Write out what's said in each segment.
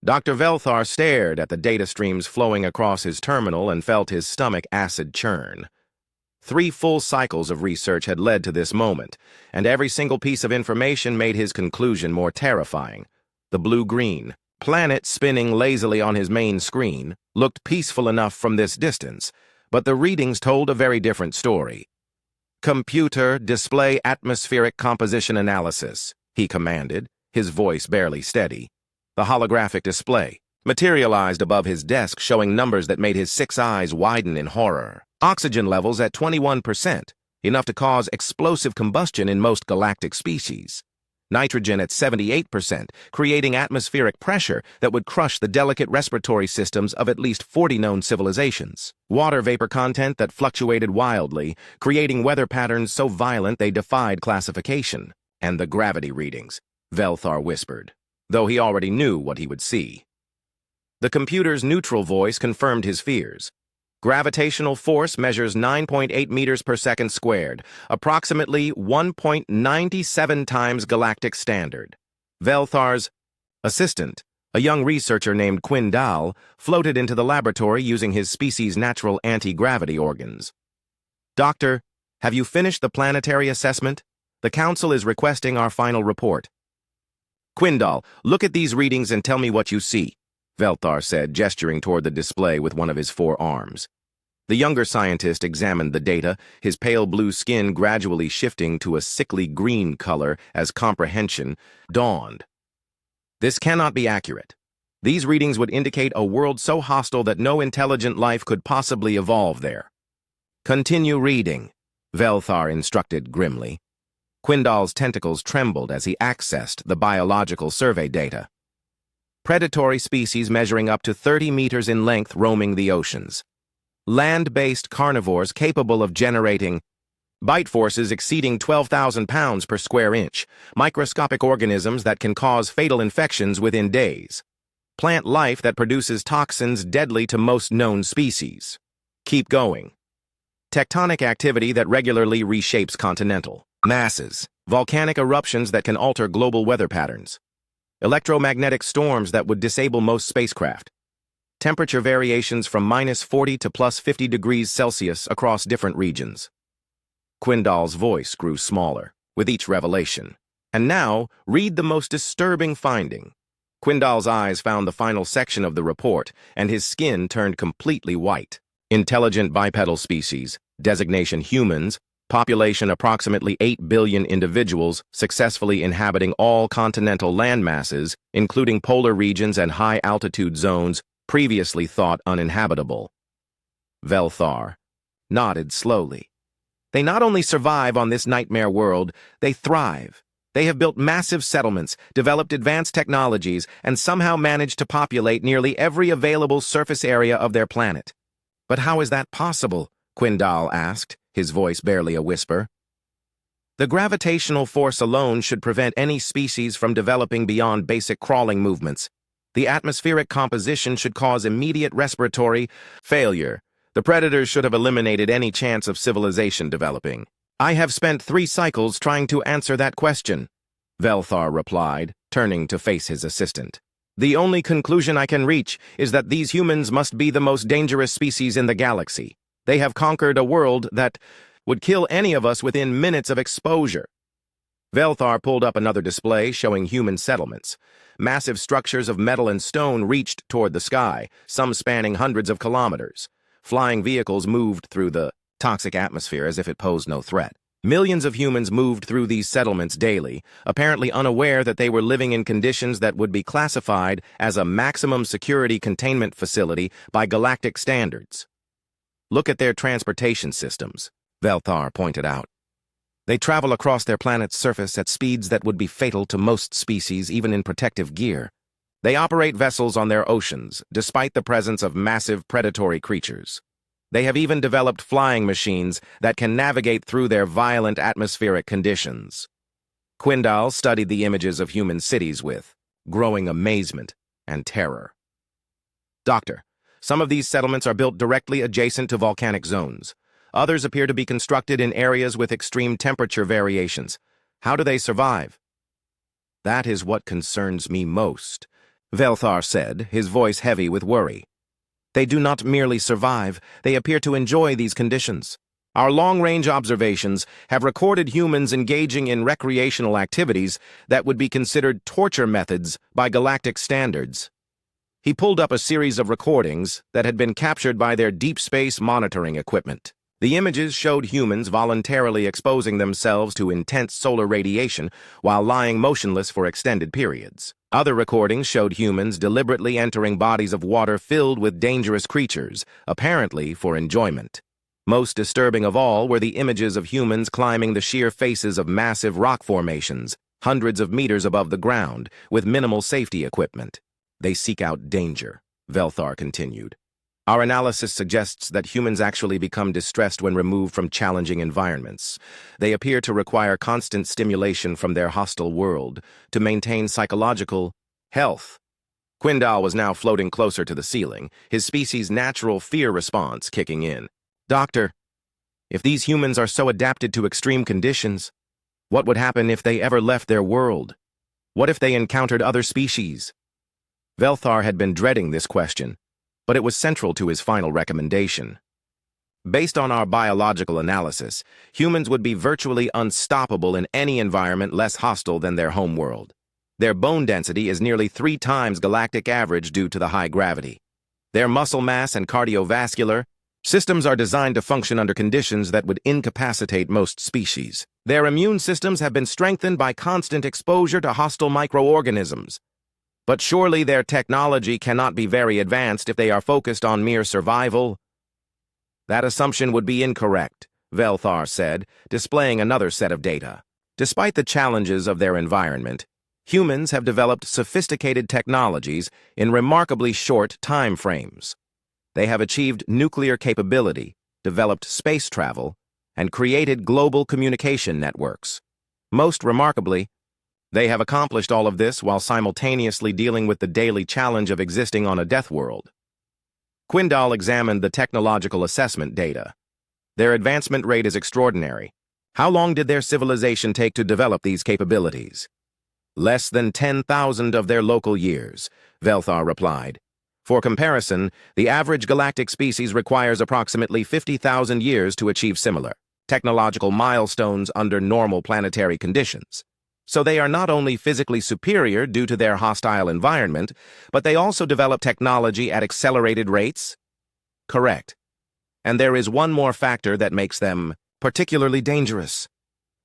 Dr. Velthar stared at the data streams flowing across his terminal and felt his stomach acid churn. 3 full cycles of research had led to this moment, and every single piece of information made his conclusion more terrifying. The blue-green planet spinning lazily on his main screen looked peaceful enough from this distance, but the readings told a very different story. "Computer, display atmospheric composition analysis," he commanded, his voice barely steady. The holographic display materialized above his desk, showing numbers that made his 6 eyes widen in horror. Oxygen levels at 21%, enough to cause explosive combustion in most galactic species. Nitrogen at 78%, creating atmospheric pressure that would crush the delicate respiratory systems of at least 40 known civilizations. Water vapor content that fluctuated wildly, creating weather patterns so violent they defied classification. And the gravity readings, Velthar whispered, though he already knew what he would see. The computer's neutral voice confirmed his fears. Gravitational force measures 9.8 meters per second squared, approximately 1.97 times galactic standard. Velthar's assistant, a young researcher named Quindal, floated into the laboratory using his species' natural anti-gravity organs. "Doctor, have you finished the planetary assessment? The Council is requesting our final report." "Quindal, look at these readings and tell me what you see," Velthar said, gesturing toward the display with one of his 4 arms. The younger scientist examined the data, his pale blue skin gradually shifting to a sickly green color as comprehension dawned. "This cannot be accurate. These readings would indicate a world so hostile that no intelligent life could possibly evolve there." "Continue reading," Velthar instructed grimly. Quindal's tentacles trembled as he accessed the biological survey data. Predatory species measuring up to 30 meters in length roaming the oceans. Land-based carnivores capable of generating bite forces exceeding 12,000 pounds per square inch. Microscopic organisms that can cause fatal infections within days. Plant life that produces toxins deadly to most known species. Keep going. Tectonic activity that regularly reshapes continental masses. Volcanic eruptions that can alter global weather patterns. Electromagnetic storms that would disable most spacecraft. Temperature variations from -40 to +50 degrees Celsius across different regions. Quindal's voice grew smaller with each revelation. "And now, read the most disturbing finding." Quindal's eyes found the final section of the report, and his skin turned completely white. "Intelligent bipedal species, designation humans, population approximately 8 billion individuals successfully inhabiting all continental landmasses, including polar regions and high-altitude zones previously thought uninhabitable." Velthar nodded slowly. "They not only survive on this nightmare world, they thrive. They have built massive settlements, developed advanced technologies, and somehow managed to populate nearly every available surface area of their planet." "But how is that possible?" Quindal asked, his voice barely a whisper. "The gravitational force alone should prevent any species from developing beyond basic crawling movements. The atmospheric composition should cause immediate respiratory failure. The predators should have eliminated any chance of civilization developing." "I have spent 3 cycles trying to answer that question," Velthar replied, turning to face his assistant. "The only conclusion I can reach is that these humans must be the most dangerous species in the galaxy. They have conquered a world that would kill any of us within minutes of exposure." Velthar pulled up another display showing human settlements. Massive structures of metal and stone reached toward the sky, some spanning hundreds of kilometers. Flying vehicles moved through the toxic atmosphere as if it posed no threat. Millions of humans moved through these settlements daily, apparently unaware that they were living in conditions that would be classified as a maximum security containment facility by galactic standards. "Look at their transportation systems," Velthar pointed out. "They travel across their planet's surface at speeds that would be fatal to most species, even in protective gear. They operate vessels on their oceans, despite the presence of massive predatory creatures. They have even developed flying machines that can navigate through their violent atmospheric conditions." Quindal studied the images of human cities with growing amazement and terror. "Doctor, some of these settlements are built directly adjacent to volcanic zones. Others appear to be constructed in areas with extreme temperature variations. How do they survive?" "That is what concerns me most," Velthar said, his voice heavy with worry. They do not merely survive, they appear to enjoy these conditions. Our long-range observations have recorded humans engaging in recreational activities that would be considered torture methods by galactic standards. He pulled up a series of recordings that had been captured by their deep space monitoring equipment. The images showed humans voluntarily exposing themselves to intense solar radiation while lying motionless for extended periods. Other recordings showed humans deliberately entering bodies of water filled with dangerous creatures, apparently for enjoyment. Most disturbing of all were the images of humans climbing the sheer faces of massive rock formations, hundreds of meters above the ground, with minimal safety equipment. They seek out danger, Velthar continued. Our analysis suggests that humans actually become distressed when removed from challenging environments. They appear to require constant stimulation from their hostile world to maintain psychological health. Quindal was now floating closer to the ceiling, his species' natural fear response kicking in. Doctor, if these humans are so adapted to extreme conditions, what would happen if they ever left their world? What if they encountered other species? Velthar had been dreading this question, but it was central to his final recommendation. Based on our biological analysis, humans would be virtually unstoppable in any environment less hostile than their home world. Their bone density is nearly 3 times galactic average due to the high gravity. Their muscle mass and cardiovascular systems are designed to function under conditions that would incapacitate most species. Their immune systems have been strengthened by constant exposure to hostile microorganisms. But surely their technology cannot be very advanced if they are focused on mere survival. That assumption would be incorrect, Velthar said, displaying another set of data. Despite the challenges of their environment, humans have developed sophisticated technologies in remarkably short time frames. They have achieved nuclear capability, developed space travel, and created global communication networks. Most remarkably, they have accomplished all of this while simultaneously dealing with the daily challenge of existing on a Deathworld. Quindal examined the technological assessment data. Their advancement rate is extraordinary. How long did their civilization take to develop these capabilities? Less than 10,000 of their local years, Velthar replied. For comparison, the average galactic species requires approximately 50,000 years to achieve similar technological milestones under normal planetary conditions. So they are not only physically superior due to their hostile environment, but they also develop technology at accelerated rates? Correct. And there is one more factor that makes them particularly dangerous.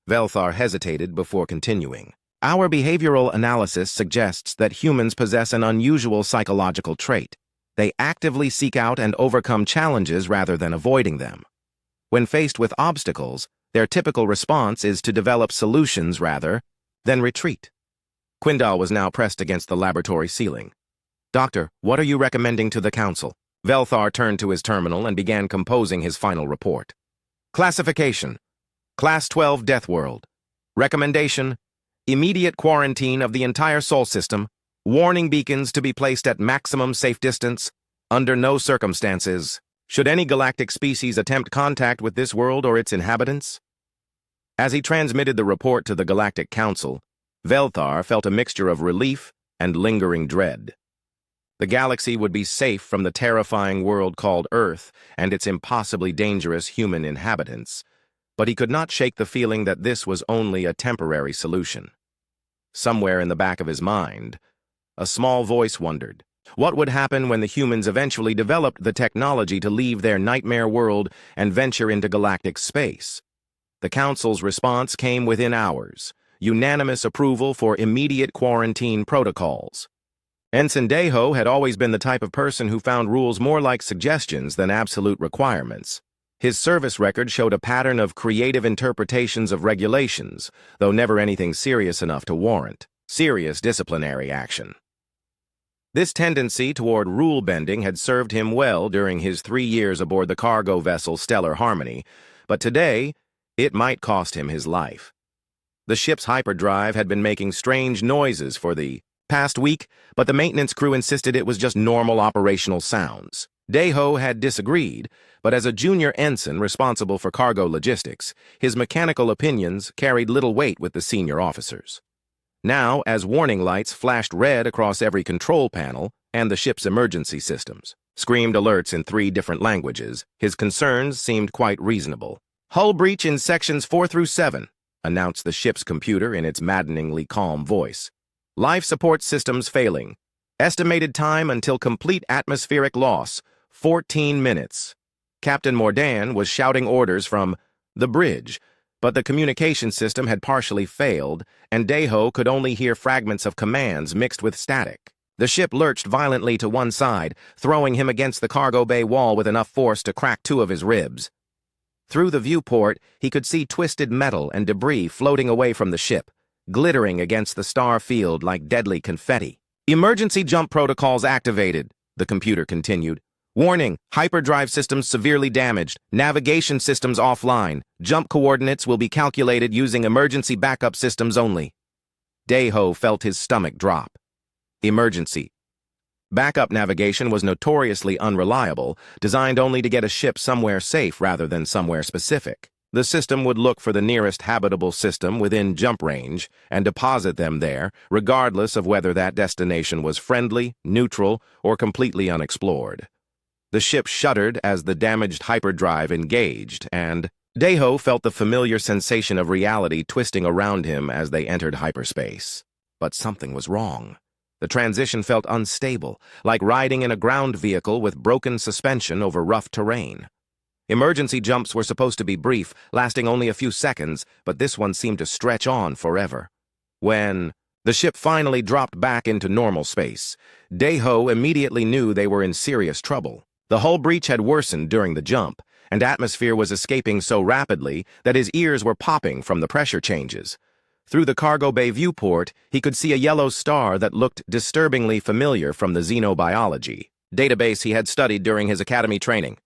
Velthar hesitated before continuing. Our behavioral analysis suggests that humans possess an unusual psychological trait. They actively seek out and overcome challenges rather than avoiding them. When faced with obstacles, their typical response is to develop solutions rather than retreat. Quindal was now pressed against the laboratory ceiling. Doctor, what are you recommending to the council? Velthar turned to his terminal and began composing his final report. Classification: Class 12 Deathworld. Recommendation: immediate quarantine of the entire Sol system. Warning beacons to be placed at maximum safe distance. Under no circumstances should any galactic species attempt contact with this world or its inhabitants. As he transmitted the report to the Galactic Council, Velthar felt a mixture of relief and lingering dread. The galaxy would be safe from the terrifying world called Earth and its impossibly dangerous human inhabitants, but he could not shake the feeling that this was only a temporary solution. Somewhere in the back of his mind, a small voice wondered, what would happen when the humans eventually developed the technology to leave their nightmare world and venture into galactic space? The Council's response came within hours, unanimous approval for immediate quarantine protocols. Ensign Deho had always been the type of person who found rules more like suggestions than absolute requirements. His service record showed a pattern of creative interpretations of regulations, though never anything serious enough to warrant serious disciplinary action. This tendency toward rule-bending had served him well during his 3 years aboard the cargo vessel Stellar Harmony, but today, it might cost him his life. The ship's hyperdrive had been making strange noises for the past week, but the maintenance crew insisted it was just normal operational sounds. Deho had disagreed, but as a junior ensign responsible for cargo logistics, his mechanical opinions carried little weight with the senior officers. Now, as warning lights flashed red across every control panel and the ship's emergency systems screamed alerts in 3 different languages, his concerns seemed quite reasonable. "Hull breach in sections 4 through 7, announced the ship's computer in its maddeningly calm voice. "Life support systems failing. Estimated time until complete atmospheric loss, 14 minutes. Captain Mordan was shouting orders from the bridge, but the communication system had partially failed, and Deho could only hear fragments of commands mixed with static. The ship lurched violently to one side, throwing him against the cargo bay wall with enough force to crack 2 of his ribs. Through the viewport, he could see twisted metal and debris floating away from the ship, glittering against the star field like deadly confetti. "Emergency jump protocols activated," the computer continued. "Warning, hyperdrive systems severely damaged. Navigation systems offline. Jump coordinates will be calculated using emergency backup systems only." Deho felt his stomach drop. Emergency. Backup navigation was notoriously unreliable, designed only to get a ship somewhere safe rather than somewhere specific. The system would look for the nearest habitable system within jump range and deposit them there, regardless of whether that destination was friendly, neutral, or completely unexplored. The ship shuddered as the damaged hyperdrive engaged, and Deho felt the familiar sensation of reality twisting around him as they entered hyperspace. But something was wrong. The transition felt unstable, like riding in a ground vehicle with broken suspension over rough terrain. Emergency jumps were supposed to be brief, lasting only a few seconds, but this one seemed to stretch on forever. When the ship finally dropped back into normal space, Deho immediately knew they were in serious trouble. The hull breach had worsened during the jump, and atmosphere was escaping so rapidly that his ears were popping from the pressure changes. Through the cargo bay viewport, he could see a yellow star that looked disturbingly familiar from the xenobiology database he had studied during his academy training.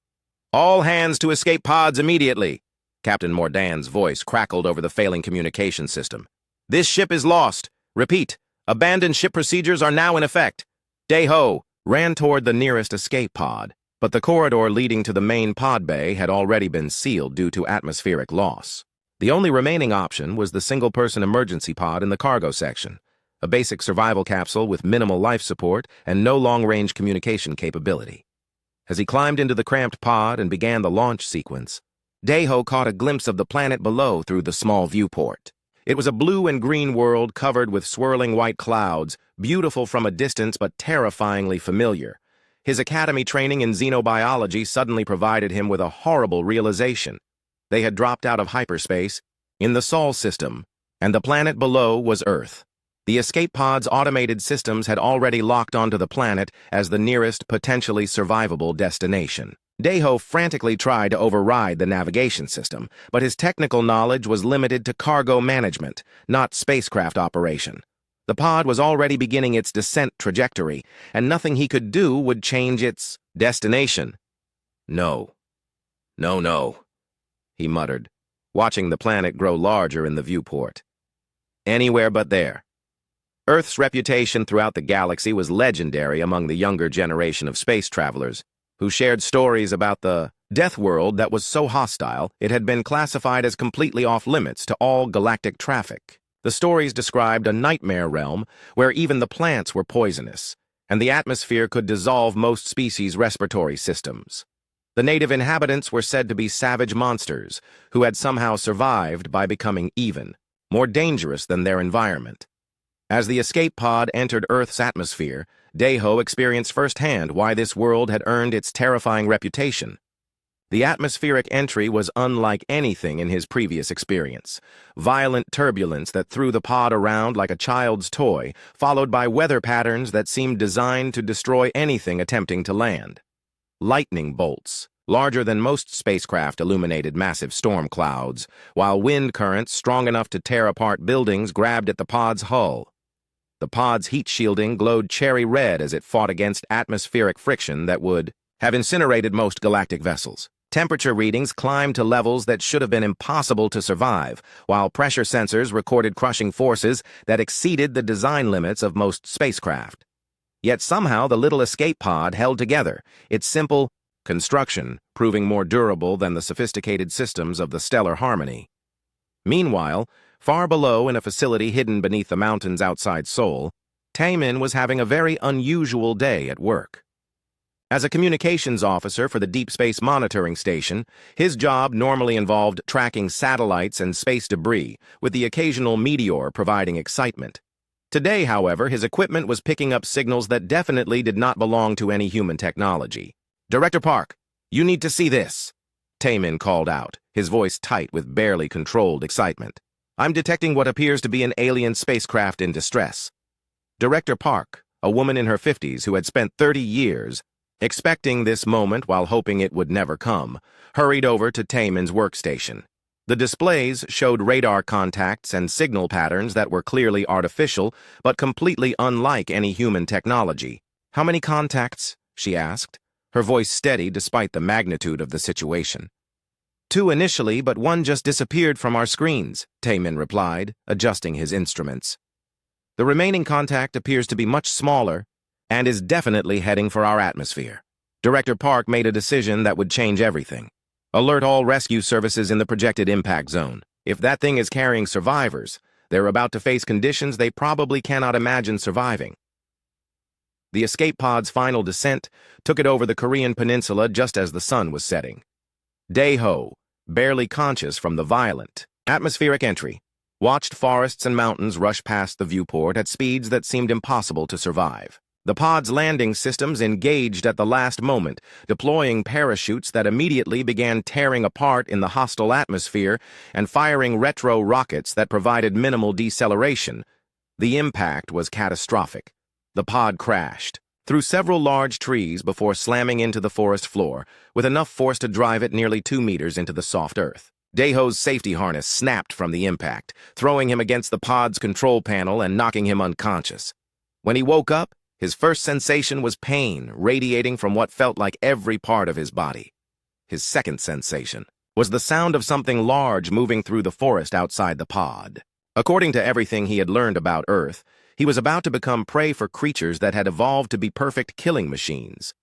"All hands to escape pods immediately," Captain Mordan's voice crackled over the failing communication system. "This ship is lost. Repeat, abandoned ship procedures are now in effect." Deho ran toward the nearest escape pod, but the corridor leading to the main pod bay had already been sealed due to atmospheric loss. The only remaining option was the single-person emergency pod in the cargo section, a basic survival capsule with minimal life support and no long-range communication capability. As he climbed into the cramped pod and began the launch sequence, Deho caught a glimpse of the planet below through the small viewport. It was a blue and green world covered with swirling white clouds, beautiful from a distance but terrifyingly familiar. His academy training in xenobiology suddenly provided him with a horrible realization. They had dropped out of hyperspace in the Sol system, and the planet below was Earth. The escape pod's automated systems had already locked onto the planet as the nearest potentially survivable destination. Deho frantically tried to override the navigation system, but his technical knowledge was limited to cargo management, not spacecraft operation. The pod was already beginning its descent trajectory, and nothing he could do would change its destination. "No. No," he muttered, watching the planet grow larger in the viewport. "Anywhere but there." Earth's reputation throughout the galaxy was legendary among the younger generation of space travelers, who shared stories about the Deathworld that was so hostile it had been classified as completely off-limits to all galactic traffic. The stories described a nightmare realm where even the plants were poisonous, and the atmosphere could dissolve most species' respiratory systems. The native inhabitants were said to be savage monsters who had somehow survived by becoming even, more dangerous than their environment. As the escape pod entered Earth's atmosphere, Deho experienced firsthand why this world had earned its terrifying reputation. The atmospheric entry was unlike anything in his previous experience. Violent turbulence that threw the pod around like a child's toy, followed by weather patterns that seemed designed to destroy anything attempting to land. Lightning bolts, larger than most spacecraft, illuminated massive storm clouds, while wind currents strong enough to tear apart buildings grabbed at the pod's hull. The pod's heat shielding glowed cherry red as it fought against atmospheric friction that would have incinerated most galactic vessels. Temperature readings climbed to levels that should have been impossible to survive, while pressure sensors recorded crushing forces that exceeded the design limits of most spacecraft. Yet somehow the little escape pod held together, its simple construction proving more durable than the sophisticated systems of the stellar harmony. Meanwhile, Far below, in a facility hidden beneath the mountains outside Seoul, Taemin was having a very unusual day at work. As a communications officer for the Deep Space Monitoring Station, his job normally involved tracking satellites and space debris, with the occasional meteor providing excitement. Today, however, his equipment was picking up signals that definitely did not belong to any human technology. "Director Park, you need to see this," Taemin called out, his voice tight with barely controlled excitement. "I'm detecting what appears to be an alien spacecraft in distress." Director Park, a woman in her 50s who had spent 30 years expecting this moment while hoping it would never come, hurried over to Taemin's workstation. The displays showed radar contacts and signal patterns that were clearly artificial, but completely unlike any human technology. "How many contacts?" she asked, her voice steady despite the magnitude of the situation. "Two initially, but one just disappeared from our screens," Taemin replied, adjusting his instruments. "The remaining contact appears to be much smaller and is definitely heading for our atmosphere." Director Park made a decision that would change everything. "Alert all rescue services in the projected impact zone. If that thing is carrying survivors, they're about to face conditions they probably cannot imagine surviving." The escape pod's final descent took it over the Korean peninsula just as the sun was setting. Daeho, barely conscious from the violent atmospheric entry, watched forests and mountains rush past the viewport at speeds that seemed impossible to survive. The pod's landing systems engaged at the last moment, deploying parachutes that immediately began tearing apart in the hostile atmosphere and firing retro rockets that provided minimal deceleration. The impact was catastrophic. The pod crashed through several large trees before slamming into the forest floor, with enough force to drive it nearly 2 meters into the soft earth. Daeho's safety harness snapped from the impact, throwing him against the pod's control panel and knocking him unconscious. When he woke up, his first sensation was pain, radiating from what felt like every part of his body. His second sensation was the sound of something large moving through the forest outside the pod. According to everything he had learned about Earth, he was about to become prey for creatures that had evolved to be perfect killing machines.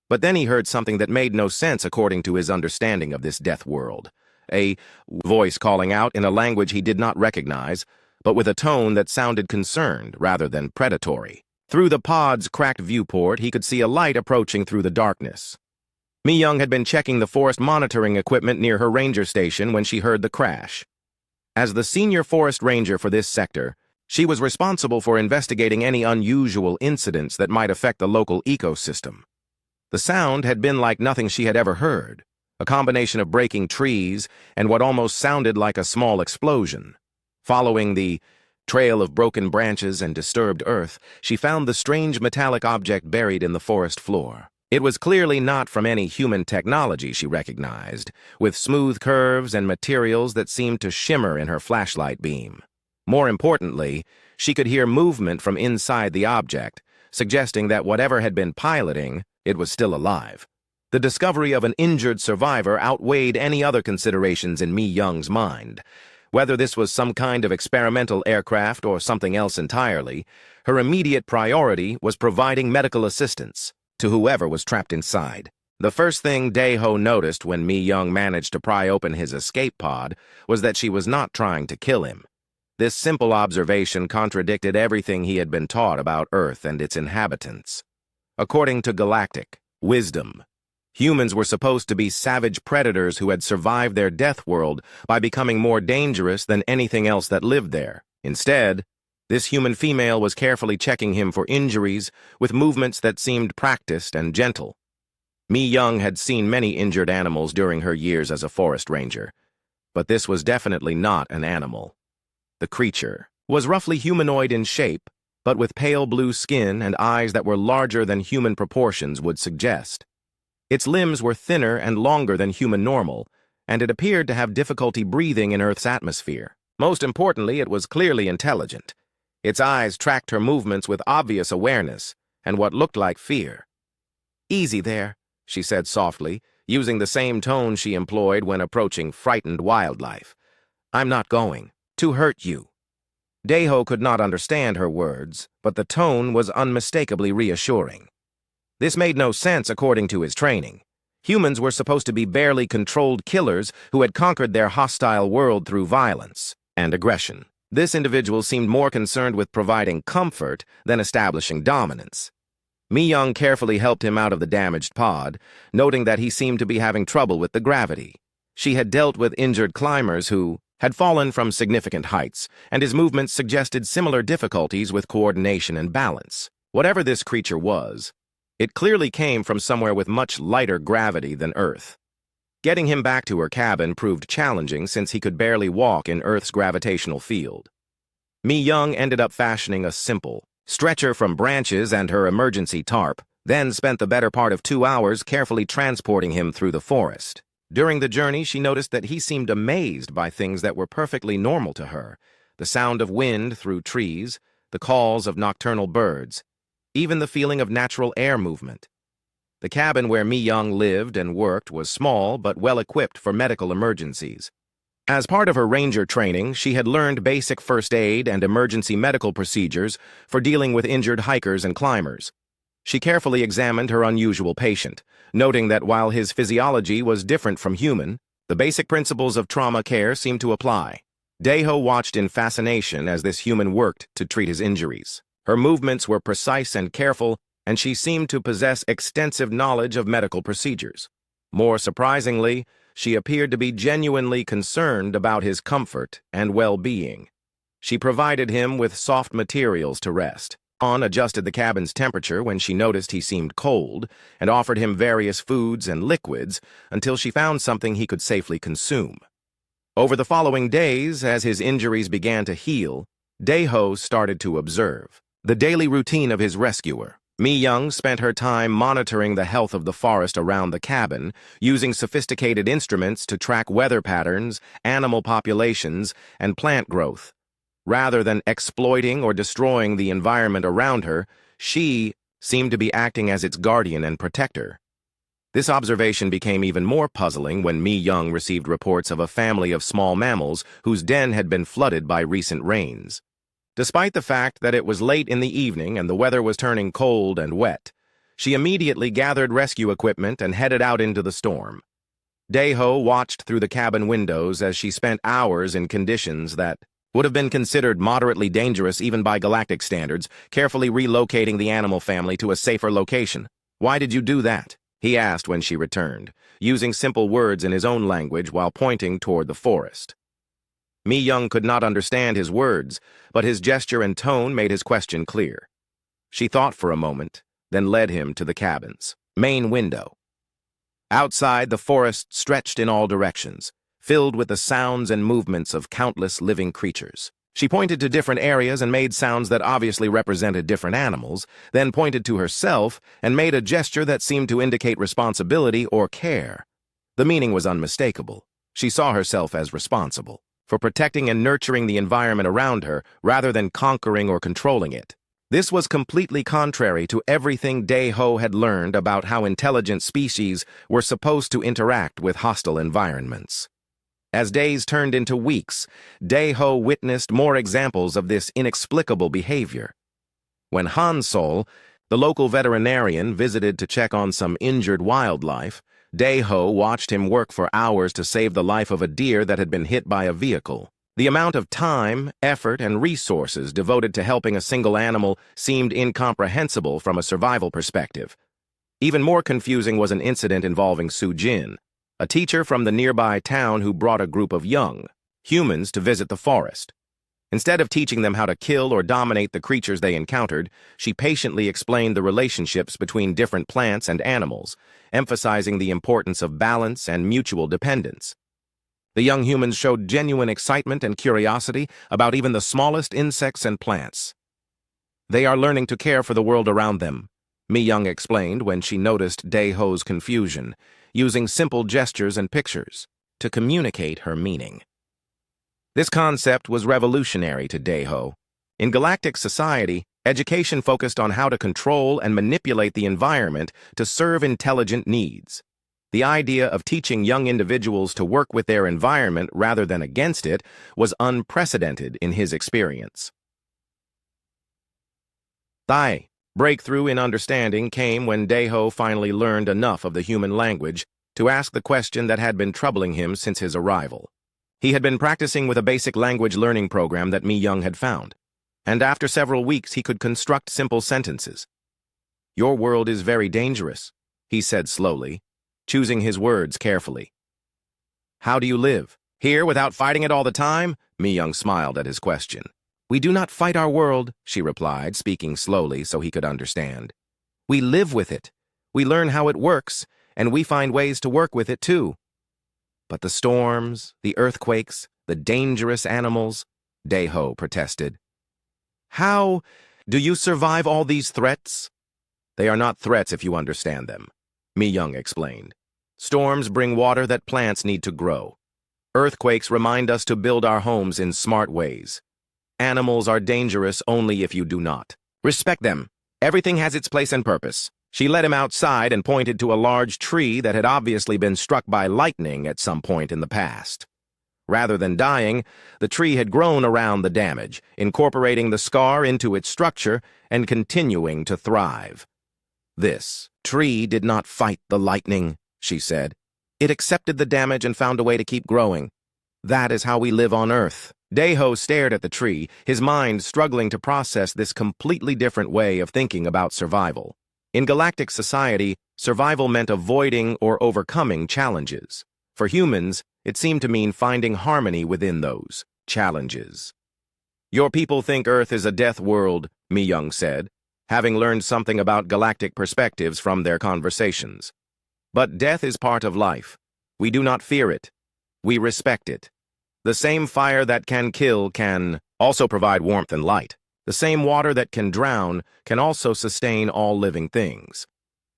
But then he heard something that made no sense according to his understanding of this death world. A voice calling out in a language he did not recognize, but with a tone that sounded concerned rather than predatory. Through the pod's cracked viewport, he could see a light approaching through the darkness. Mi-young had been checking the forest monitoring equipment near her ranger station when she heard the crash. As the senior forest ranger for this sector, she was responsible for investigating any unusual incidents that might affect the local ecosystem. The sound had been like nothing she had ever heard, a combination of breaking trees and what almost sounded like a small explosion. Following the trail of broken branches and disturbed earth, she found the strange metallic object buried in the forest floor. It was clearly not from any human technology she recognized, with smooth curves and materials that seemed to shimmer in her flashlight beam. More importantly, she could hear movement from inside the object, suggesting that whatever had been piloting, it was still alive. The discovery of an injured survivor outweighed any other considerations in Mi-young's mind. Whether this was some kind of experimental aircraft or something else entirely, her immediate priority was providing medical assistance to whoever was trapped inside. The first thing Daeho noticed when Mi-young managed to pry open his escape pod was that she was not trying to kill him. This simple observation contradicted everything he had been taught about Earth and its inhabitants. According to Galactic wisdom, humans were supposed to be savage predators who had survived their death world by becoming more dangerous than anything else that lived there. Instead, this human female was carefully checking him for injuries with movements that seemed practiced and gentle. Mi-young had seen many injured animals during her years as a forest ranger, but this was definitely not an animal. The creature was roughly humanoid in shape, but with pale blue skin and eyes that were larger than human proportions would suggest. Its limbs were thinner and longer than human normal, and it appeared to have difficulty breathing in Earth's atmosphere. Most importantly, it was clearly intelligent. Its eyes tracked her movements with obvious awareness and what looked like fear. "Easy there," she said softly, using the same tone she employed when approaching frightened wildlife. "I'm not going to hurt you." Daeho could not understand her words, but the tone was unmistakably reassuring. This made no sense according to his training. Humans were supposed to be barely controlled killers who had conquered their hostile world through violence. and aggression. This individual seemed more concerned with providing comfort than establishing dominance. Mi-young carefully helped him out of the damaged pod, noting that he seemed to be having trouble with the gravity. She had dealt with injured climbers who had fallen from significant heights, and his movements suggested similar difficulties with coordination and balance. Whatever this creature was, it clearly came from somewhere with much lighter gravity than Earth. Getting him back to her cabin proved challenging since he could barely walk in Earth's gravitational field. Mi-young ended up fashioning a simple stretcher from branches and her emergency tarp, then spent the better part of 2 hours carefully transporting him through the forest. During the journey, she noticed that he seemed amazed by things that were perfectly normal to her: the sound of wind through trees, the calls of nocturnal birds, even the feeling of natural air movement. The cabin where Mi-young lived and worked was small but well-equipped for medical emergencies. As part of her ranger training, she had learned basic first aid and emergency medical procedures for dealing with injured hikers and climbers. She carefully examined her unusual patient, noting that while his physiology was different from human, the basic principles of trauma care seemed to apply. Daeho watched in fascination as this human worked to treat his injuries. Her movements were precise and careful, and she seemed to possess extensive knowledge of medical procedures. More surprisingly, she appeared to be genuinely concerned about his comfort and well-being. She provided him with soft materials to rest, adjusted the cabin's temperature when she noticed he seemed cold, and offered him various foods and liquids until she found something he could safely consume. Over the following days, as his injuries began to heal, Daeho started to observe the daily routine of his rescuer. Mi-young spent her time monitoring the health of the forest around the cabin, using sophisticated instruments to track weather patterns, animal populations, and plant growth. Rather than exploiting or destroying the environment around her, she seemed to be acting as its guardian and protector. This observation became even more puzzling when Mi-young received reports of a family of small mammals whose den had been flooded by recent rains. Despite the fact that it was late in the evening and the weather was turning cold and wet, she immediately gathered rescue equipment and headed out into the storm. Daeho watched through the cabin windows as she spent hours in conditions that would have been considered moderately dangerous even by galactic standards, carefully relocating the animal family to a safer location. "Why did you do that?" he asked when she returned, using simple words in his own language while pointing toward the forest. Mi-young could not understand his words, but his gesture and tone made his question clear. She thought for a moment, then led him to the cabin's main window. Outside, the forest stretched in all directions, filled with the sounds and movements of countless living creatures. She pointed to different areas and made sounds that obviously represented different animals, then pointed to herself and made a gesture that seemed to indicate responsibility or care. The meaning was unmistakable. She saw herself as responsible for protecting and nurturing the environment around her rather than conquering or controlling it. This was completely contrary to everything Daeho had learned about how intelligent species were supposed to interact with hostile environments. As days turned into weeks, Daeho witnessed more examples of this inexplicable behavior. When Han-Sol, the local veterinarian, visited to check on some injured wildlife, Daeho watched him work for hours to save the life of a deer that had been hit by a vehicle. The amount of time, effort, and resources devoted to helping a single animal seemed incomprehensible from a survival perspective. Even more confusing was an incident involving Su-jin, a teacher from the nearby town who brought a group of young humans to visit the forest. Instead of teaching them how to kill or dominate the creatures they encountered, she patiently explained the relationships between different plants and animals, emphasizing the importance of balance and mutual dependence. The young humans showed genuine excitement and curiosity about even the smallest insects and plants. "They are learning to care for the world around them," Mi-young explained when she noticed Daeho's confusion, using simple gestures and pictures to communicate her meaning. This concept was revolutionary to Daeho. In galactic society, education focused on how to control and manipulate the environment to serve intelligent needs. The idea of teaching young individuals to work with their environment rather than against it was unprecedented in his experience. The breakthrough in understanding came when Daeho finally learned enough of the human language to ask the question that had been troubling him since his arrival. He had been practicing with a basic language learning program that Mi Young had found, and after several weeks he could construct simple sentences. "Your world is very dangerous," he said slowly, choosing his words carefully. "How do you live? Here without fighting it all the time?" Mi Young smiled at his question. "We do not fight our world," she replied, speaking slowly so he could understand. "We live with it. We learn how it works, and we find ways to work with it too." "But the storms, the earthquakes, the dangerous animals," Daeho protested. "How do you survive all these threats?" "They are not threats if you understand them," Mi Young explained. "Storms bring water that plants need to grow. Earthquakes remind us to build our homes in smart ways. Animals are dangerous only if you do not. Respect them. Everything has its place and purpose." She led him outside and pointed to a large tree that had obviously been struck by lightning at some point in the past. Rather than dying, the tree had grown around the damage, incorporating the scar into its structure and continuing to thrive. "This tree did not fight the lightning," she said. "It accepted the damage and found a way to keep growing. That is how we live on Earth." Daeho stared at the tree, his mind struggling to process this completely different way of thinking about survival. In galactic society, survival meant avoiding or overcoming challenges. For humans, it seemed to mean finding harmony within those challenges. "Your people think Earth is a death world," Mi Young said, having learned something about galactic perspectives from their conversations. "But death is part of life. We do not fear it. We respect it. The same fire that can kill can also provide warmth and light. The same water that can drown can also sustain all living things.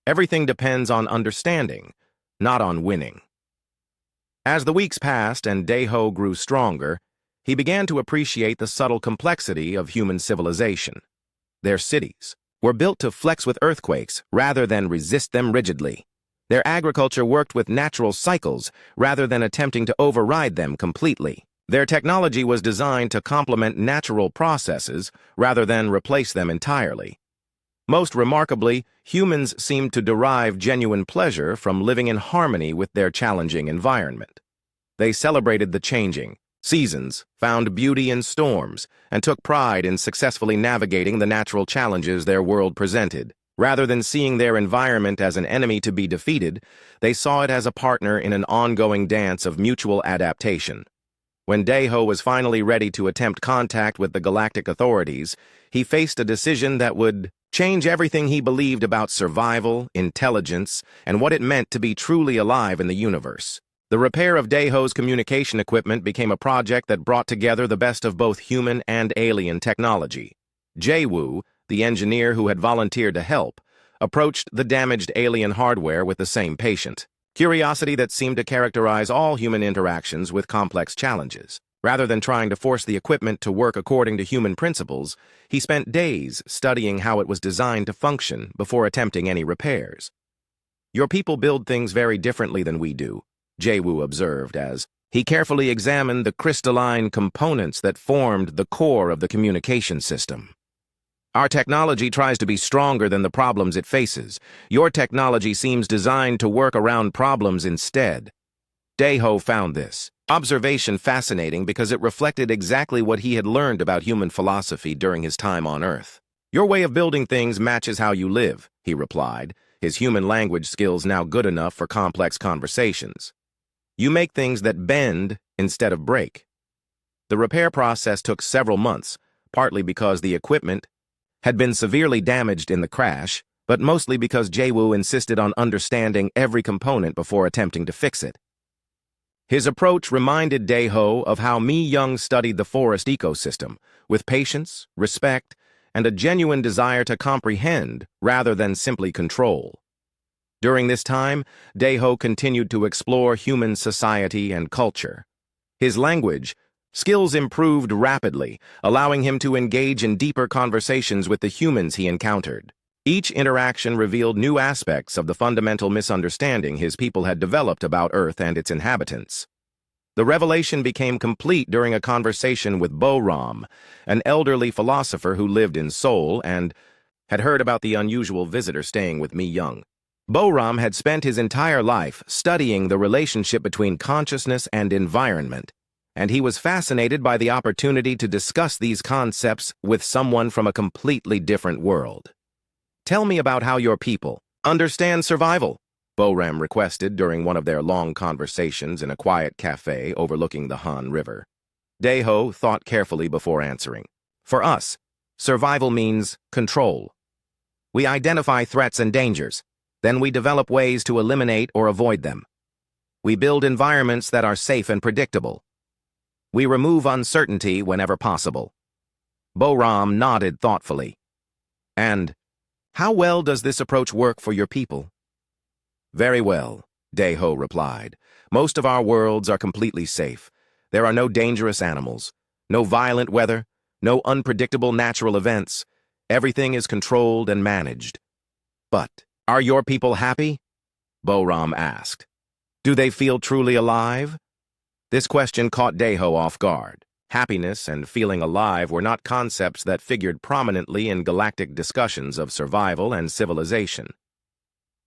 Everything depends on understanding, not on winning." As the weeks passed and Daeho grew stronger, he began to appreciate the subtle complexity of human civilization. Their cities were built to flex with earthquakes rather than resist them rigidly. Their agriculture worked with natural cycles rather than attempting to override them completely. Their technology was designed to complement natural processes rather than replace them entirely. Most remarkably, humans seemed to derive genuine pleasure from living in harmony with their challenging environment. They celebrated the changing seasons, found beauty in storms, and took pride in successfully navigating the natural challenges their world presented. Rather than seeing their environment as an enemy to be defeated, they saw it as a partner in an ongoing dance of mutual adaptation. When Daeho was finally ready to attempt contact with the galactic authorities, he faced a decision that would change everything he believed about survival, intelligence, and what it meant to be truly alive in the universe. The repair of Daeho's communication equipment became a project that brought together the best of both human and alien technology. Jae-woo, the engineer who had volunteered to help, approached the damaged alien hardware with the same patient curiosity that seemed to characterize all human interactions with complex challenges. Rather than trying to force the equipment to work according to human principles, he spent days studying how it was designed to function before attempting any repairs. "Your people build things very differently than we do," Jae-woo observed as he carefully examined the crystalline components that formed the core of the communication system. "Our technology tries to be stronger than the problems it faces. Your technology seems designed to work around problems instead." Daeho found this observation fascinating because it reflected exactly what he had learned about human philosophy during his time on Earth. "Your way of building things matches how you live," he replied, his human language skills now good enough for complex conversations. "You make things that bend instead of break." The repair process took several months, partly because the equipment had been severely damaged in the crash, but mostly because Jae-woo insisted on understanding every component before attempting to fix it. His approach reminded Daeho of how Mi Young studied the forest ecosystem, with patience, respect, and a genuine desire to comprehend rather than simply control. During this time, Daeho continued to explore human society and culture. His language skills improved rapidly, allowing him to engage in deeper conversations with the humans he encountered. Each interaction revealed new aspects of the fundamental misunderstanding his people had developed about Earth and its inhabitants. The revelation became complete during a conversation with Bo-ram, an elderly philosopher who lived in Seoul and had heard about the unusual visitor staying with Mi Young. Bo-ram had spent his entire life studying the relationship between consciousness and environment, and he was fascinated by the opportunity to discuss these concepts with someone from a completely different world. "Tell me about how your people understand survival," Boram requested during one of their long conversations in a quiet cafe overlooking the Han River. Daeho thought carefully before answering. "For us, survival means control. We identify threats and dangers, then we develop ways to eliminate or avoid them. We build environments that are safe and predictable. We remove uncertainty whenever possible." Boram nodded thoughtfully. "And how well does this approach work for your people?" "Very well," Daeho replied. "Most of our worlds are completely safe. There are no dangerous animals, no violent weather, no unpredictable natural events. Everything is controlled and managed." "But are your people happy?" Boram asked. "Do they feel truly alive?" This question caught Daeho off guard. Happiness and feeling alive were not concepts that figured prominently in galactic discussions of survival and civilization.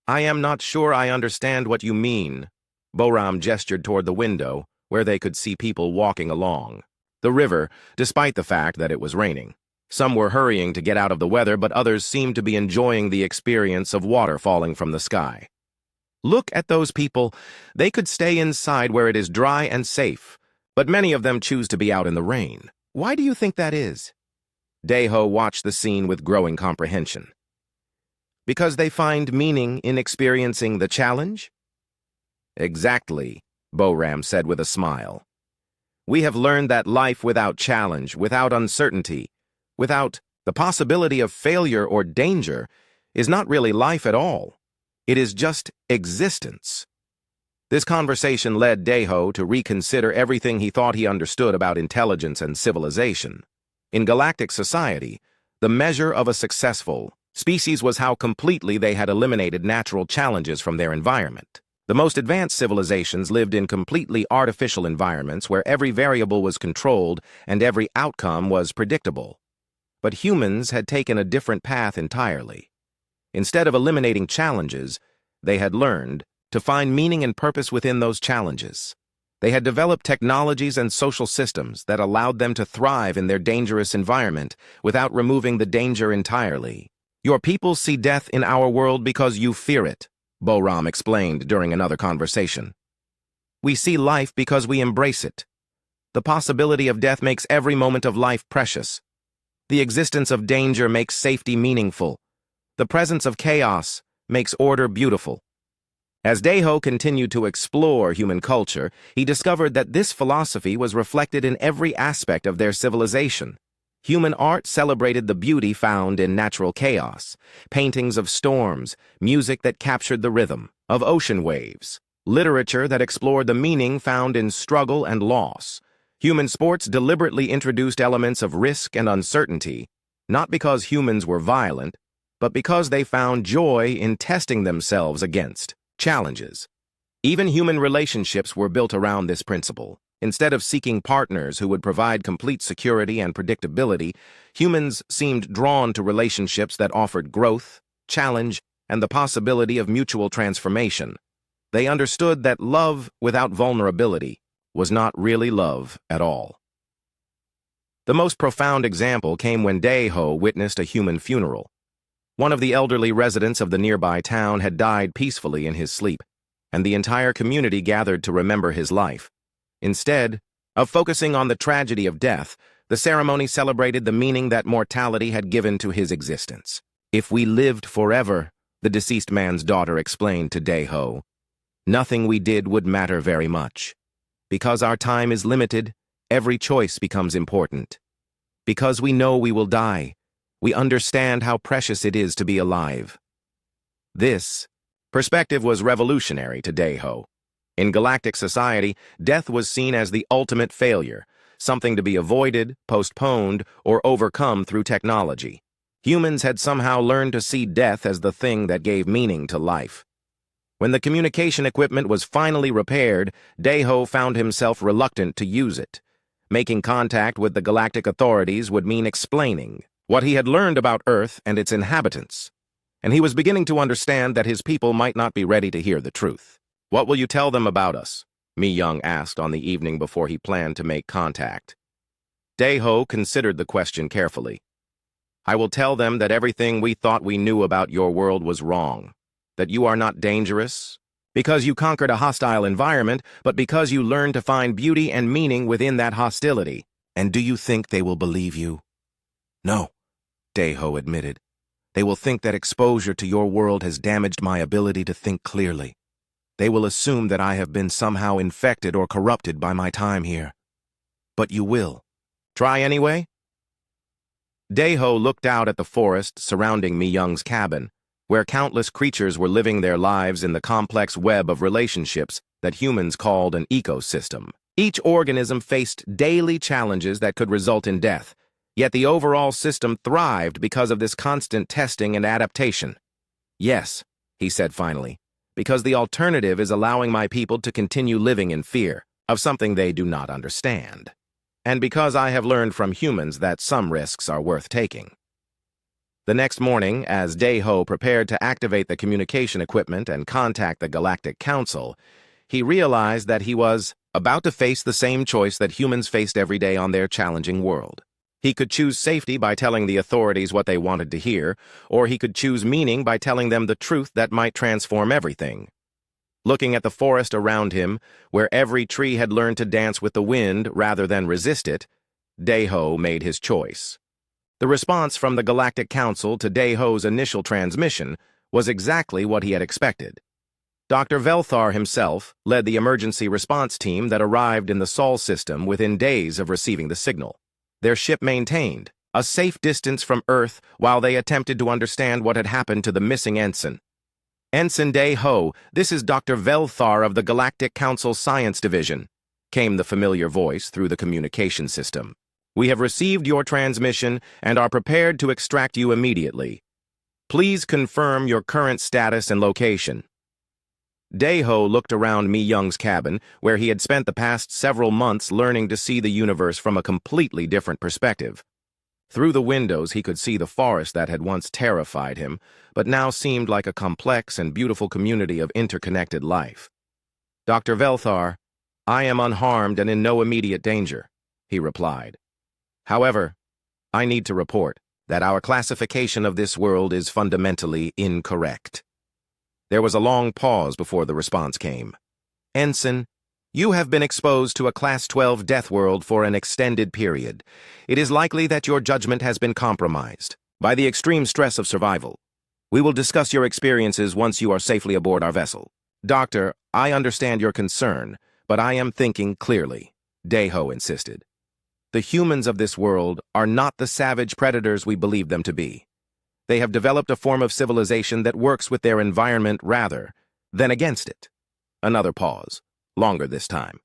"I am not sure I understand what you mean." Boram gestured toward the window, where they could see people walking along the river, despite the fact that it was raining. Some were hurrying to get out of the weather, but others seemed to be enjoying the experience of water falling from the sky. "Look at those people. They could stay inside where it is dry and safe, but many of them choose to be out in the rain. Why do you think that is?" Daeho watched the scene with growing comprehension. "Because they find meaning in experiencing the challenge?" "Exactly," Boram said with a smile. "We have learned that life without challenge, without uncertainty, without the possibility of failure or danger, is not really life at all. It is just existence." This conversation led Daeho to reconsider everything he thought he understood about intelligence and civilization. In galactic society, the measure of a successful species was how completely they had eliminated natural challenges from their environment. The most advanced civilizations lived in completely artificial environments where every variable was controlled and every outcome was predictable. But humans had taken a different path entirely. Instead of eliminating challenges, they had learned to find meaning and purpose within those challenges. They had developed technologies and social systems that allowed them to thrive in their dangerous environment without removing the danger entirely. "Your people see death in our world because you fear it," Boram explained during another conversation. "We see life because we embrace it. The possibility of death makes every moment of life precious. The existence of danger makes safety meaningful. The presence of chaos makes order beautiful." As Daeho continued to explore human culture, he discovered that this philosophy was reflected in every aspect of their civilization. Human art celebrated the beauty found in natural chaos, paintings of storms, music that captured the rhythm of ocean waves, literature that explored the meaning found in struggle and loss. Human sports deliberately introduced elements of risk and uncertainty, not because humans were violent, but because they found joy in testing themselves against challenges. Even human relationships were built around this principle. Instead of seeking partners who would provide complete security and predictability, humans seemed drawn to relationships that offered growth, challenge, and the possibility of mutual transformation. They understood that love without vulnerability was not really love at all. The most profound example came when Daeho witnessed a human funeral. One of the elderly residents of the nearby town had died peacefully in his sleep, and the entire community gathered to remember his life. Instead of focusing on the tragedy of death, the ceremony celebrated the meaning that mortality had given to his existence. "If we lived forever," the deceased man's daughter explained to Daeho, "nothing we did would matter very much. Because our time is limited, every choice becomes important. Because we know we will die, we understand how precious it is to be alive." This perspective was revolutionary to Daeho. In galactic society, death was seen as the ultimate failure, something to be avoided, postponed, or overcome through technology. Humans had somehow learned to see death as the thing that gave meaning to life. When the communication equipment was finally repaired, Daeho found himself reluctant to use it. Making contact with the galactic authorities would mean explaining what he had learned about Earth and its inhabitants. And he was beginning to understand that his people might not be ready to hear the truth. "What will you tell them about us?" Mi Young asked on the evening before he planned to make contact. Dae-ho considered the question carefully. I will tell them that everything we thought we knew about your world was wrong, that you are not dangerous, because you conquered a hostile environment, but because you learned to find beauty and meaning within that hostility. And do you think they will believe you? No, Dae-ho admitted. They will think that exposure to your world has damaged my ability to think clearly. They will assume that I have been somehow infected or corrupted by my time here. But you will. Try anyway? Dae-ho looked out at the forest surrounding Mi Young's cabin, where countless creatures were living their lives in the complex web of relationships that humans called an ecosystem. Each organism faced daily challenges that could result in death, yet the overall system thrived because of this constant testing and adaptation. Yes, he said finally, because the alternative is allowing my people to continue living in fear of something they do not understand. And because I have learned from humans that some risks are worth taking. The next morning, as Dae-ho prepared to activate the communication equipment and contact the Galactic Council, he realized that he was about to face the same choice that humans faced every day on their challenging world. He could choose safety by telling the authorities what they wanted to hear, or he could choose meaning by telling them the truth that might transform everything. Looking at the forest around him, where every tree had learned to dance with the wind rather than resist it, Dae-ho made his choice. The response from the Galactic Council to Dae-ho's initial transmission was exactly what he had expected. Dr. Velthar himself led the emergency response team that arrived in the Sol system within days of receiving the signal. Their ship maintained a safe distance from Earth while they attempted to understand what had happened to the missing ensign. Ensign Dae-ho, this is Dr. Velthar of the Galactic Council Science Division, came the familiar voice through the communication system. We have received your transmission and are prepared to extract you immediately. Please confirm your current status and location. Dae-ho looked around Mi Young's cabin, where he had spent the past several months learning to see the universe from a completely different perspective. Through the windows, he could see the forest that had once terrified him, but now seemed like a complex and beautiful community of interconnected life. Dr. Velthar, I am unharmed and in no immediate danger, he replied. However, I need to report that our classification of this world is fundamentally incorrect. There was a long pause before the response came. Ensign, you have been exposed to a Class 12 Deathworld for an extended period. It is likely that your judgment has been compromised by the extreme stress of survival. We will discuss your experiences once you are safely aboard our vessel. Doctor, I understand your concern, but I am thinking clearly, Dae-ho insisted. The humans of this world are not the savage predators we believe them to be. They have developed a form of civilization that works with their environment rather than against it. Another pause, longer this time.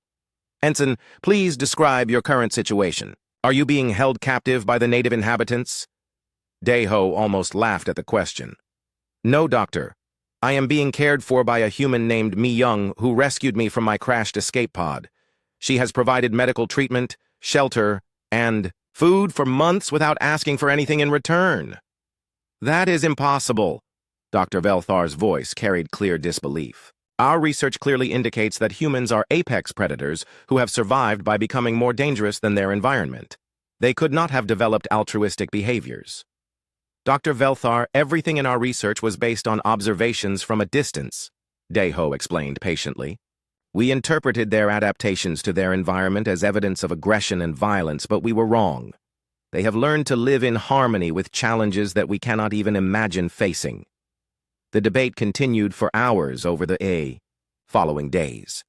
Ensign, please describe your current situation. Are you being held captive by the native inhabitants? Dae-ho almost laughed at the question. No, Doctor. I am being cared for by a human named Mi Young who rescued me from my crashed escape pod. She has provided medical treatment, shelter, and food for months without asking for anything in return. That is impossible. Dr. Velthar's voice carried clear disbelief. Our research clearly indicates that humans are apex predators who have survived by becoming more dangerous than their environment. They could not have developed altruistic behaviors. Dr. Velthar, everything in our research was based on observations from a distance, Dae-ho explained patiently. We interpreted their adaptations to their environment as evidence of aggression and violence, but we were wrong. They have learned to live in harmony with challenges that we cannot even imagine facing. The debate continued for hours over the following days.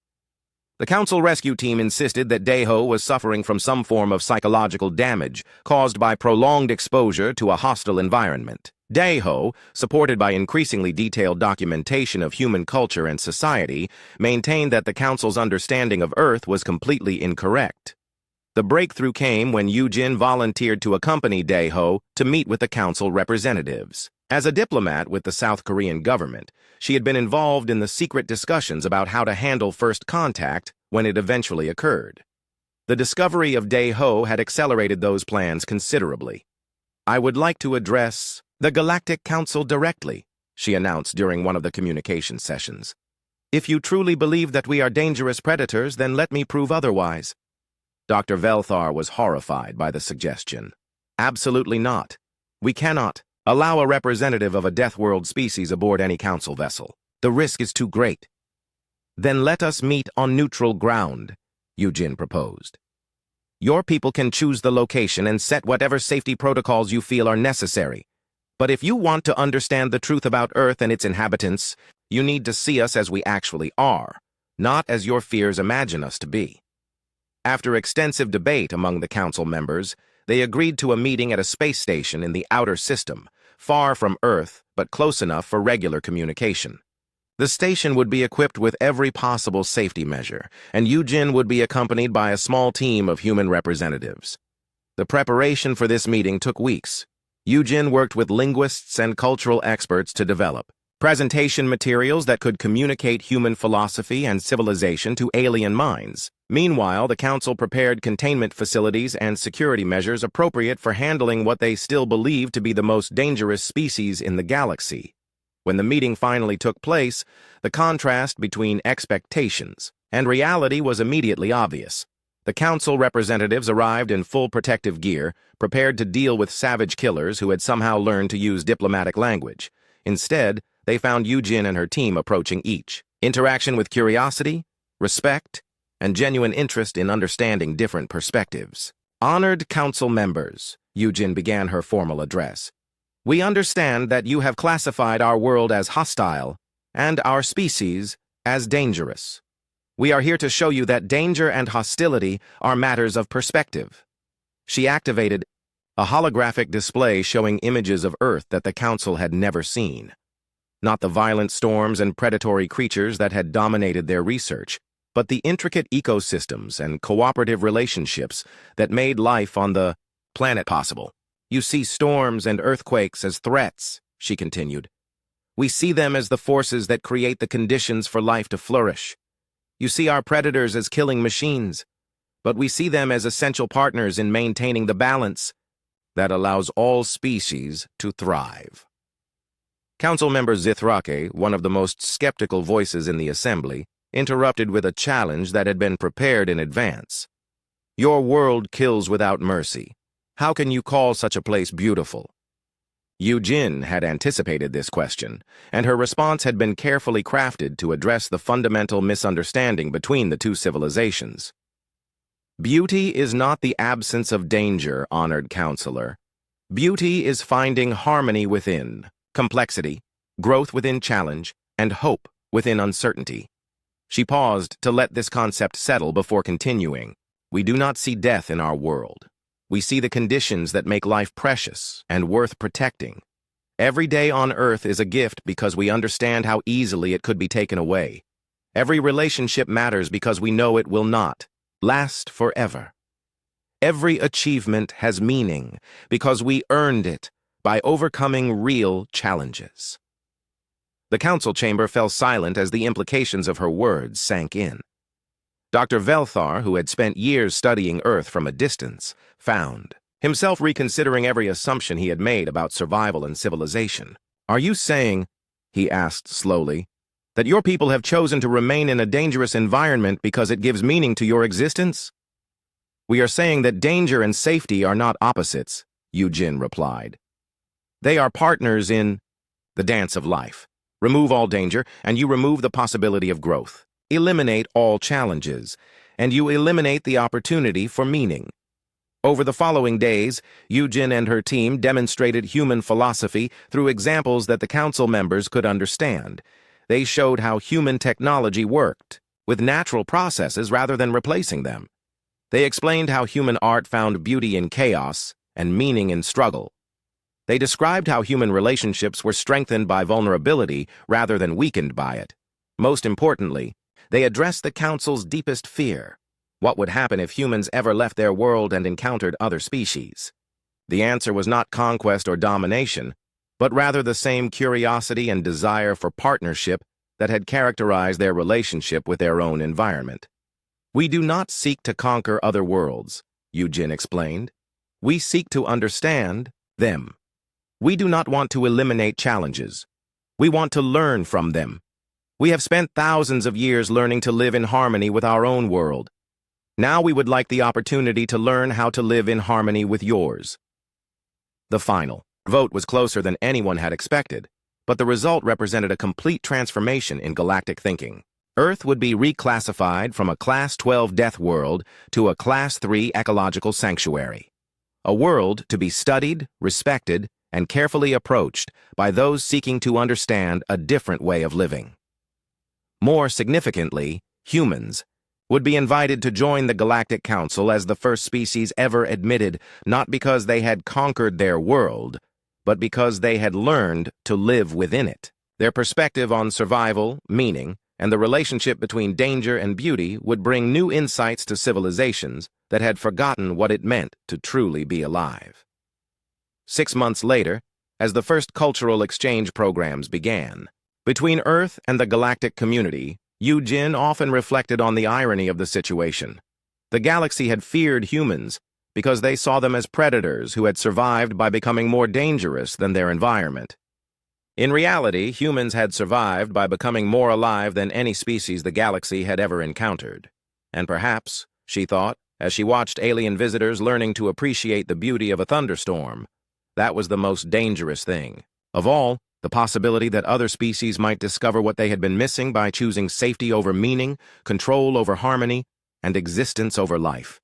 The Council rescue team insisted that Dae-ho was suffering from some form of psychological damage caused by prolonged exposure to a hostile environment. Dae-ho, supported by increasingly detailed documentation of human culture and society, maintained that the Council's understanding of Earth was completely incorrect. The breakthrough came when Yoo-jin volunteered to accompany Dae-ho to meet with the Council representatives. As a diplomat with the South Korean government, she had been involved in the secret discussions about how to handle first contact when it eventually occurred. The discovery of Dae-ho had accelerated those plans considerably. I would like to address the Galactic Council directly, she announced during one of the communication sessions. If you truly believe that we are dangerous predators, then let me prove otherwise. Dr. Velthar was horrified by the suggestion. Absolutely not. We cannot allow a representative of a Deathworld species aboard any council vessel. The risk is too great. Then let us meet on neutral ground, Eugene proposed. Your people can choose the location and set whatever safety protocols you feel are necessary. But if you want to understand the truth about Earth and its inhabitants, you need to see us as we actually are, not as your fears imagine us to be. After extensive debate among the council members, they agreed to a meeting at a space station in the outer system, far from Earth but close enough for regular communication. The station would be equipped with every possible safety measure, and Eugene would be accompanied by a small team of human representatives. The preparation for this meeting took weeks. Eugene worked with linguists and cultural experts to develop presentation materials that could communicate human philosophy and civilization to alien minds. Meanwhile, the council prepared containment facilities and security measures appropriate for handling what they still believed to be the most dangerous species in the galaxy. When the meeting finally took place, the contrast between expectations and reality was immediately obvious. The council representatives arrived in full protective gear, prepared to deal with savage killers who had somehow learned to use diplomatic language. Instead, they found Eugene and her team approaching each interaction with curiosity, respect, and genuine interest in understanding different perspectives. Honored council members, Eugene began her formal address. We understand that you have classified our world as hostile and our species as dangerous. We are here to show you that danger and hostility are matters of perspective. She activated a holographic display showing images of Earth that the council had never seen. Not the violent storms and predatory creatures that had dominated their research, but the intricate ecosystems and cooperative relationships that made life on the planet possible. You see storms and earthquakes as threats, she continued. We see them as the forces that create the conditions for life to flourish. You see our predators as killing machines, but we see them as essential partners in maintaining the balance that allows all species to thrive. Councilmember Zithrake, one of the most skeptical voices in the assembly, interrupted with a challenge that had been prepared in advance. Your world kills without mercy. How can you call such a place beautiful? Eugene had anticipated this question, and her response had been carefully crafted to address the fundamental misunderstanding between the two civilizations. Beauty is not the absence of danger, honored counselor. Beauty is finding harmony within, complexity, growth within challenge, and hope within uncertainty. She paused to let this concept settle before continuing. We do not see death in our world. We see the conditions that make life precious and worth protecting. Every day on Earth is a gift because we understand how easily it could be taken away. Every relationship matters because we know it will not last forever. Every achievement has meaning because we earned it by overcoming real challenges. The council chamber fell silent as the implications of her words sank in. Dr. Velthar, who had spent years studying Earth from a distance, found himself reconsidering every assumption he had made about survival and civilization. Are you saying, he asked slowly, that your people have chosen to remain in a dangerous environment because it gives meaning to your existence? We are saying that danger and safety are not opposites, Eugene replied. They are partners in the dance of life. Remove all danger, and you remove the possibility of growth. Eliminate all challenges, and you eliminate the opportunity for meaning. Over the following days, Eugene and her team demonstrated human philosophy through examples that the council members could understand. They showed how human technology worked, with natural processes rather than replacing them. They explained how human art found beauty in chaos and meaning in struggle. They described how human relationships were strengthened by vulnerability rather than weakened by it. Most importantly, they addressed the council's deepest fear. What would happen if humans ever left their world and encountered other species? The answer was not conquest or domination, but rather the same curiosity and desire for partnership that had characterized their relationship with their own environment. We do not seek to conquer other worlds, Eugene explained. We seek to understand them. We do not want to eliminate challenges. We want to learn from them. We have spent thousands of years learning to live in harmony with our own world. Now we would like the opportunity to learn how to live in harmony with yours. The final vote was closer than anyone had expected, but the result represented a complete transformation in galactic thinking. Earth would be reclassified from a Class 12 death world to a Class 3 ecological sanctuary. A world to be studied, respected, and carefully approached by those seeking to understand a different way of living. More significantly, humans would be invited to join the Galactic Council as the first species ever admitted, not because they had conquered their world, but because they had learned to live within it. Their perspective on survival, meaning, and the relationship between danger and beauty would bring new insights to civilizations that had forgotten what it meant to truly be alive. 6 months later, as the first cultural exchange programs began, between Earth and the galactic community, Yu Jin often reflected on the irony of the situation. The galaxy had feared humans because they saw them as predators who had survived by becoming more dangerous than their environment. In reality, humans had survived by becoming more alive than any species the galaxy had ever encountered. And perhaps, she thought, as she watched alien visitors learning to appreciate the beauty of a thunderstorm, that was the most dangerous thing. Of all, the possibility that other species might discover what they had been missing by choosing safety over meaning, control over harmony, and existence over life.